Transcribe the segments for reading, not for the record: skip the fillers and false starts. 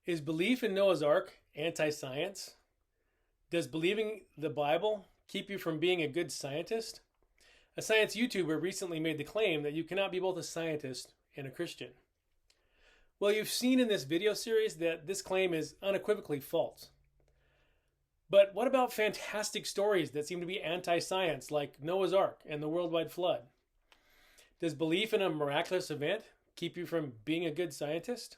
Is belief in Noah's Ark anti-science? Does believing the Bible keep you from being a good scientist? A science YouTuber recently made the claim that you cannot be both a scientist and a Christian. Well, you've seen in this video series that this claim is unequivocally false. But what about fantastic stories that seem to be anti-science, like Noah's Ark and the worldwide flood? Does belief in a miraculous event keep you from being a good scientist?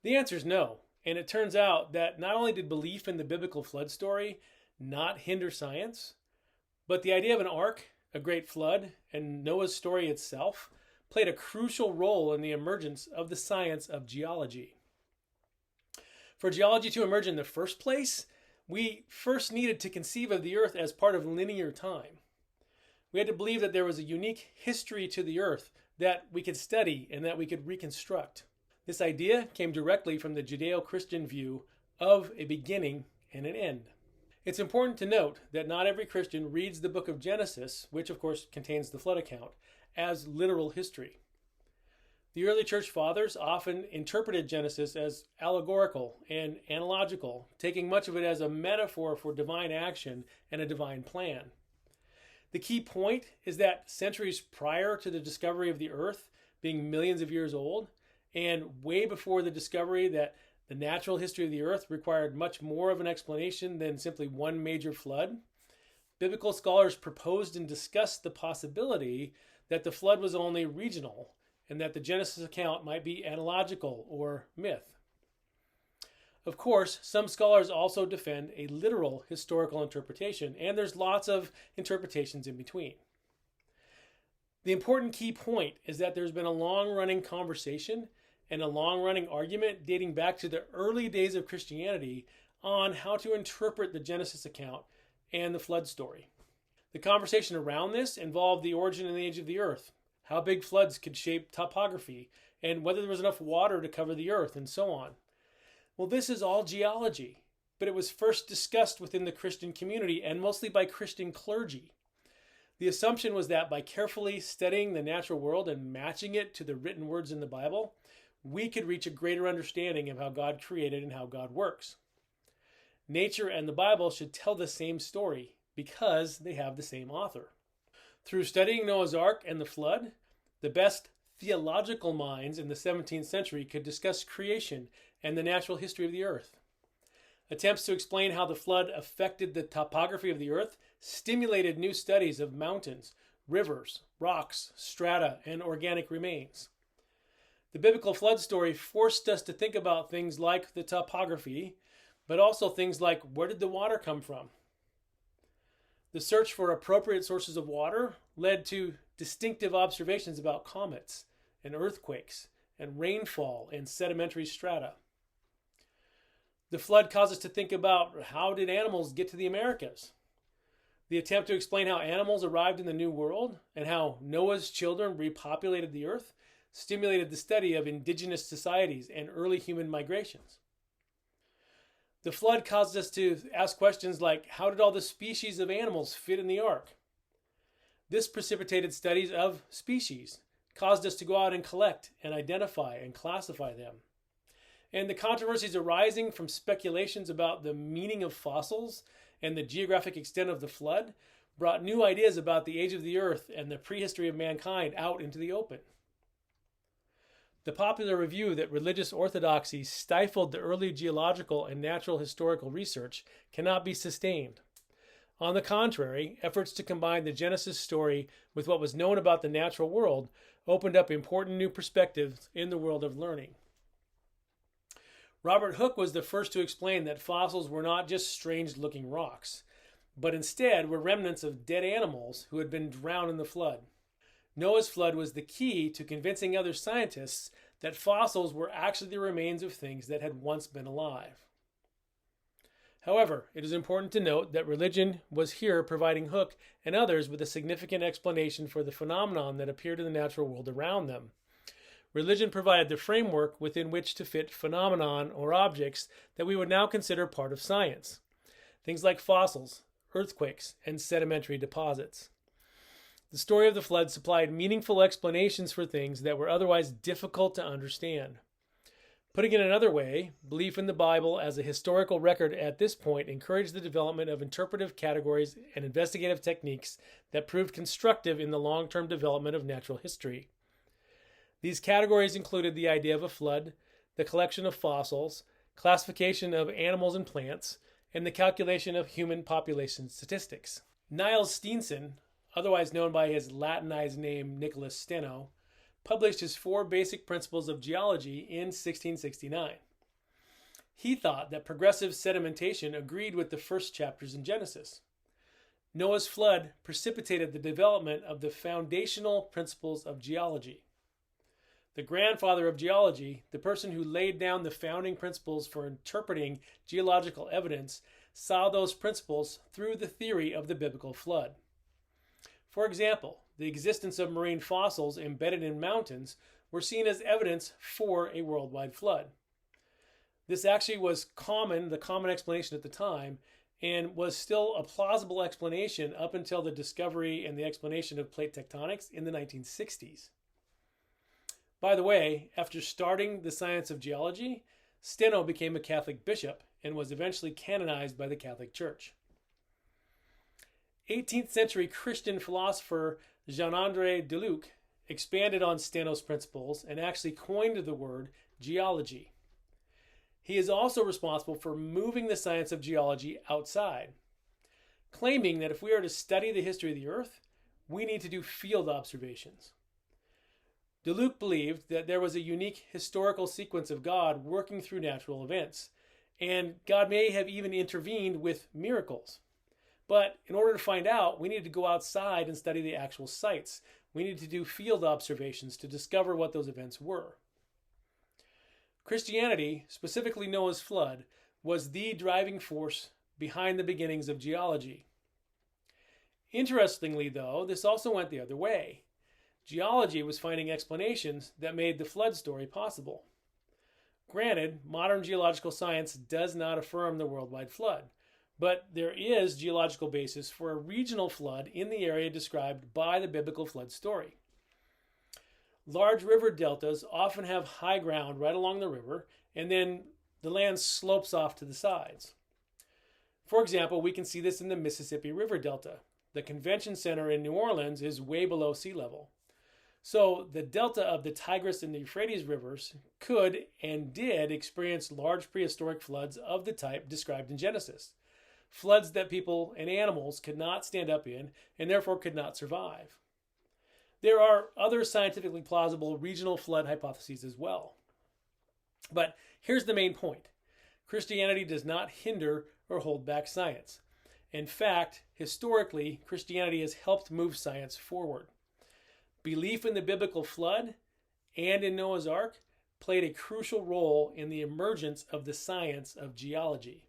The answer is no. And it turns out that not only did belief in the biblical flood story not hinder science, but the idea of an ark, a great flood, and Noah's story itself played a crucial role in the emergence of the science of geology. For geology to emerge in the first place, we first needed to conceive of the earth as part of linear time. We had to believe that there was a unique history to the earth that we could study and that we could reconstruct. This idea came directly from the Judeo-Christian view of a beginning and an end. It's important to note that not every Christian reads the book of Genesis, which of course contains the flood account, as literal history. The early church fathers often interpreted Genesis as allegorical and analogical, taking much of it as a metaphor for divine action and a divine plan. The key point is that centuries prior to the discovery of the earth, being millions of years old, and way before the discovery that the natural history of the earth required much more of an explanation than simply one major flood, biblical scholars proposed and discussed the possibility that the flood was only regional and that the Genesis account might be analogical or myth. Of course, some scholars also defend a literal historical interpretation, and there's lots of interpretations in between. The important key point is that there's been a long-running conversation and a long-running argument dating back to the early days of Christianity on how to interpret the Genesis account and the flood story. The conversation around this involved the origin and the age of the earth, how big floods could shape topography, and whether there was enough water to cover the earth, and so on. Well, this is all geology, but it was first discussed within the Christian community and mostly by Christian clergy. The assumption was that by carefully studying the natural world and matching it to the written words in the Bible, we could reach a greater understanding of how God created and how God works. Nature and the Bible should tell the same story because they have the same author. Through studying Noah's Ark and the flood, the best theological minds in the 17th century could discuss creation and the natural history of the earth. Attempts to explain how the flood affected the topography of the earth stimulated new studies of mountains, rivers, rocks, strata, and organic remains. The biblical flood story forced us to think about things like the topography, but also things like where did the water come from? The search for appropriate sources of water led to distinctive observations about comets and earthquakes and rainfall and sedimentary strata. The flood caused us to think about how did animals get to the Americas? The attempt to explain how animals arrived in the New World and how Noah's children repopulated the earth stimulated the study of indigenous societies and early human migrations. The flood caused us to ask questions like, how did all the species of animals fit in the ark? This precipitated studies of species, caused us to go out and collect and identify and classify them. And the controversies arising from speculations about the meaning of fossils and the geographic extent of the flood brought new ideas about the age of the earth and the prehistory of mankind out into the open. The popular view that religious orthodoxy stifled the early geological and natural historical research cannot be sustained. On the contrary, efforts to combine the Genesis story with what was known about the natural world opened up important new perspectives in the world of learning. Robert Hooke was the first to explain that fossils were not just strange-looking rocks, but instead were remnants of dead animals who had been drowned in the flood. Noah's flood was the key to convincing other scientists that fossils were actually the remains of things that had once been alive. However, it is important to note that religion was here providing Hooke and others with a significant explanation for the phenomenon that appeared in the natural world around them. Religion provided the framework within which to fit phenomenon or objects that we would now consider part of science. Things like fossils, earthquakes, and sedimentary deposits. The story of the flood supplied meaningful explanations for things that were otherwise difficult to understand. Putting it another way, belief in the Bible as a historical record at this point encouraged the development of interpretive categories and investigative techniques that proved constructive in the long-term development of natural history. These categories included the idea of a flood, the collection of fossils, classification of animals and plants, and the calculation of human population statistics. Niels Steenson, otherwise known by his Latinized name Nicholas Steno, published his 4 basic principles of geology in 1669. He thought that progressive sedimentation agreed with the first chapters in Genesis. Noah's flood precipitated the development of the foundational principles of geology. The grandfather of geology, the person who laid down the founding principles for interpreting geological evidence, saw those principles through the theory of the biblical flood. For example, the existence of marine fossils embedded in mountains were seen as evidence for a worldwide flood. This actually was the common explanation at the time, and was still a plausible explanation up until the discovery and the explanation of plate tectonics in the 1960s. By the way, after starting the science of geology, Steno became a Catholic bishop and was eventually canonized by the Catholic Church. 18th century Christian philosopher Jean-André Deluc expanded on Steno's principles and actually coined the word geology. He is also responsible for moving the science of geology outside, claiming that if we are to study the history of the Earth, we need to do field observations. Deluc believed that there was a unique historical sequence of God working through natural events, and God may have even intervened with miracles. But in order to find out, we need to go outside and study the actual sites. We need to do field observations to discover what those events were. Christianity, specifically Noah's flood, was the driving force behind the beginnings of geology. Interestingly, though, this also went the other way. Geology was finding explanations that made the flood story possible. Granted, modern geological science does not affirm the worldwide flood, but there is geological basis for a regional flood in the area described by the biblical flood story. Large river deltas often have high ground right along the river, and then the land slopes off to the sides. For example, we can see this in the Mississippi River Delta. The convention center in New Orleans is way below sea level. So the delta of the Tigris and the Euphrates rivers could and did experience large prehistoric floods of the type described in Genesis. Floods that people and animals could not stand up in and therefore could not survive. There are other scientifically plausible regional flood hypotheses as well. But here's the main point. Christianity does not hinder or hold back science. In fact, historically, Christianity has helped move science forward. Belief in the biblical flood and in Noah's Ark played a crucial role in the emergence of the science of geology.